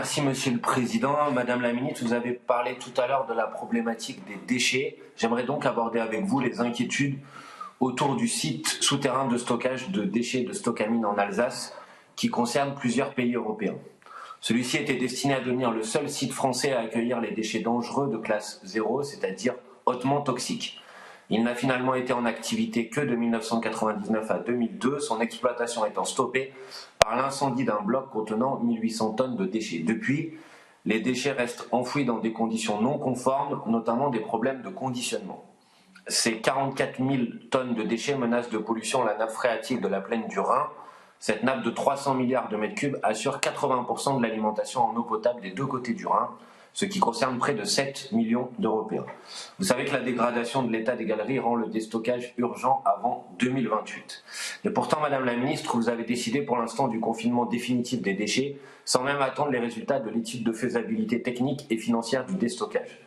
Merci Monsieur le Président. Madame la Ministre, vous avez parlé tout à l'heure de la problématique des déchets. J'aimerais donc aborder avec vous les inquiétudes autour du site souterrain de stockage de déchets de Stocamine en Alsace qui concerne plusieurs pays européens. Celui-ci était destiné à devenir le seul site français à accueillir les déchets dangereux de classe 0, c'est-à-dire hautement toxiques. Il n'a finalement été en activité que de 1999 à 2002, son exploitation étant stoppée par l'incendie d'un bloc contenant 1800 tonnes de déchets. Depuis, les déchets restent enfouis dans des conditions non conformes, notamment des problèmes de conditionnement. Ces 44 000 tonnes de déchets menacent de pollution la nappe phréatique de la plaine du Rhin. Cette nappe de 300 milliards de mètres cubes assure 80% de l'alimentation en eau potable des deux côtés du Rhin, ce qui concerne près de 7 millions d'Européens. Vous savez que la dégradation de l'état des galeries rend le déstockage urgent avant 2028. Et pourtant, Madame la Ministre, vous avez décidé pour l'instant du confinement définitif des déchets, sans même attendre les résultats de l'étude de faisabilité technique et financière du déstockage.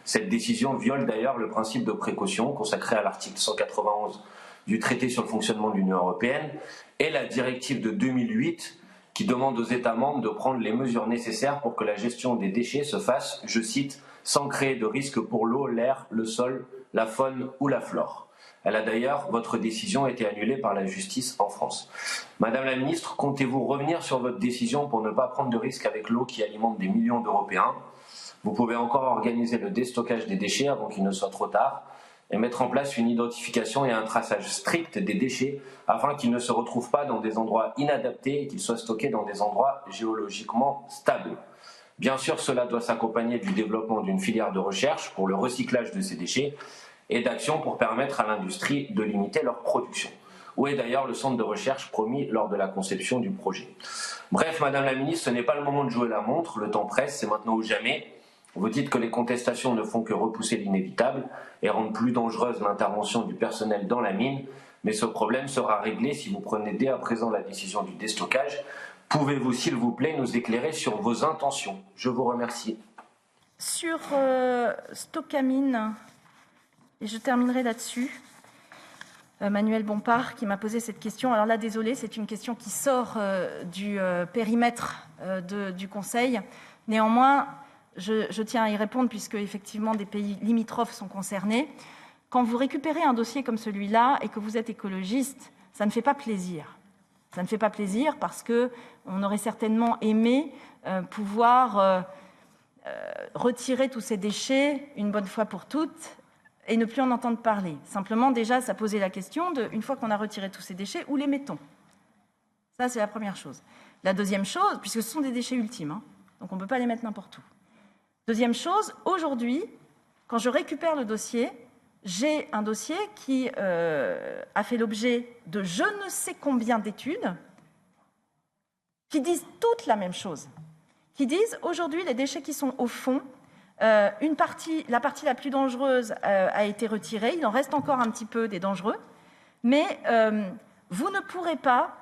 Cette décision viole d'ailleurs le principe de précaution consacré à l'article 191 du traité sur le fonctionnement de l'Union européenne et la directive de 2008 qui demande aux États membres de prendre les mesures nécessaires pour que la gestion des déchets se fasse, je cite, sans créer de risque pour l'eau, l'air, le sol, la faune ou la flore. Elle a d'ailleurs, votre décision, été annulée par la justice en France. Madame la Ministre, comptez-vous revenir sur votre décision pour ne pas prendre de risques avec l'eau qui alimente des millions d'Européens? Vous pouvez encore organiser le déstockage des déchets avant qu'il ne soit trop tard et mettre en place une identification et un traçage strict des déchets afin qu'ils ne se retrouvent pas dans des endroits inadaptés et qu'ils soient stockés dans des endroits géologiquement stables. Bien sûr, cela doit s'accompagner du développement d'une filière de recherche pour le recyclage de ces déchets et d'actions pour permettre à l'industrie de limiter leur production. Où est d'ailleurs le centre de recherche promis lors de la conception du projet? Bref, Madame la Ministre, ce n'est pas le moment de jouer la montre, le temps presse, c'est maintenant ou jamais. Vous dites que les contestations ne font que repousser l'inévitable et rendent plus dangereuse l'intervention du personnel dans la mine, mais ce problème sera réglé si vous prenez dès à présent la décision du déstockage. Pouvez-vous, s'il vous plaît, nous éclairer sur vos intentions? Je vous remercie. Sur Stocamine, et je terminerai là-dessus, Manuel Bompard qui m'a posé cette question. Alors là, désolé, c'est une question qui sort du périmètre du Conseil. Néanmoins, je tiens à y répondre puisque effectivement des pays limitrophes sont concernés. Quand vous récupérez un dossier comme celui-là et que vous êtes écologiste, ça ne fait pas plaisir. Ça ne fait pas plaisir parce qu'on aurait certainement aimé pouvoir retirer tous ces déchets une bonne fois pour toutes et ne plus en entendre parler. Simplement, déjà, ça posait la question de, une fois qu'on a retiré tous ces déchets, où les mettons? Ça, c'est la première chose. La deuxième chose, puisque ce sont des déchets ultimes, donc on ne peut pas les mettre n'importe où. Deuxième chose, aujourd'hui, quand je récupère le dossier, j'ai un dossier qui a fait l'objet de je ne sais combien d'études qui disent toutes la même chose. Qui disent, aujourd'hui, les déchets qui sont au fond, la partie la plus dangereuse a été retirée, il en reste encore un petit peu des dangereux, mais vous ne pourrez pas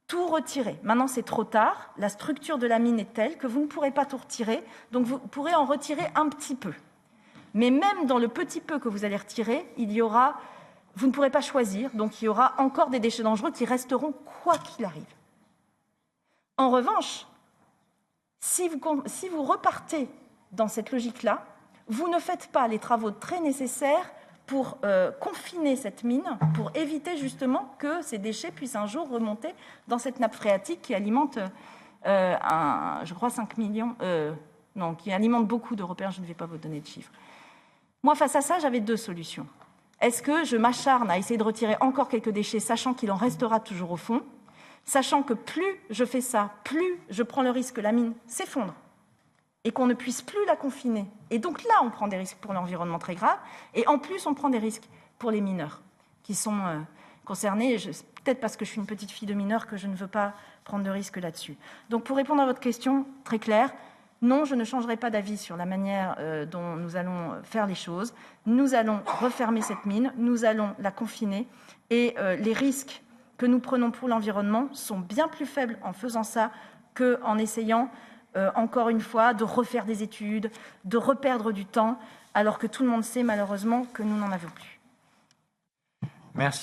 tout retirer. Maintenant, c'est trop tard. La structure de la mine est telle que vous ne pourrez pas tout retirer, donc vous pourrez en retirer un petit peu. Mais même dans le petit peu que vous allez retirer, vous ne pourrez pas choisir, donc il y aura encore des déchets dangereux qui resteront quoi qu'il arrive. En revanche, si vous repartez dans cette logique-là, vous ne faites pas les travaux très nécessaires pour confiner cette mine, pour éviter justement que ces déchets puissent un jour remonter dans cette nappe phréatique qui alimente, je crois, 5 millions, qui alimente beaucoup d'Européens, je ne vais pas vous donner de chiffres. Moi, face à ça, j'avais deux solutions. Est-ce que je m'acharne à essayer de retirer encore quelques déchets, sachant qu'il en restera toujours au fond, sachant que plus je fais ça, plus je prends le risque que la mine s'effondre et qu'on ne puisse plus la confiner. Et donc là, on prend des risques pour l'environnement très graves, et en plus, on prend des risques pour les mineurs qui sont concernés. Peut-être parce que je suis une petite fille de mineur que je ne veux pas prendre de risques là-dessus. Donc pour répondre à votre question, très claire, non, je ne changerai pas d'avis sur la manière dont nous allons faire les choses. Nous allons refermer cette mine, nous allons la confiner, et les risques que nous prenons pour l'environnement sont bien plus faibles en faisant ça qu'en essayant encore une fois, de refaire des études, de reperdre du temps, alors que tout le monde sait malheureusement que nous n'en avons plus. Merci.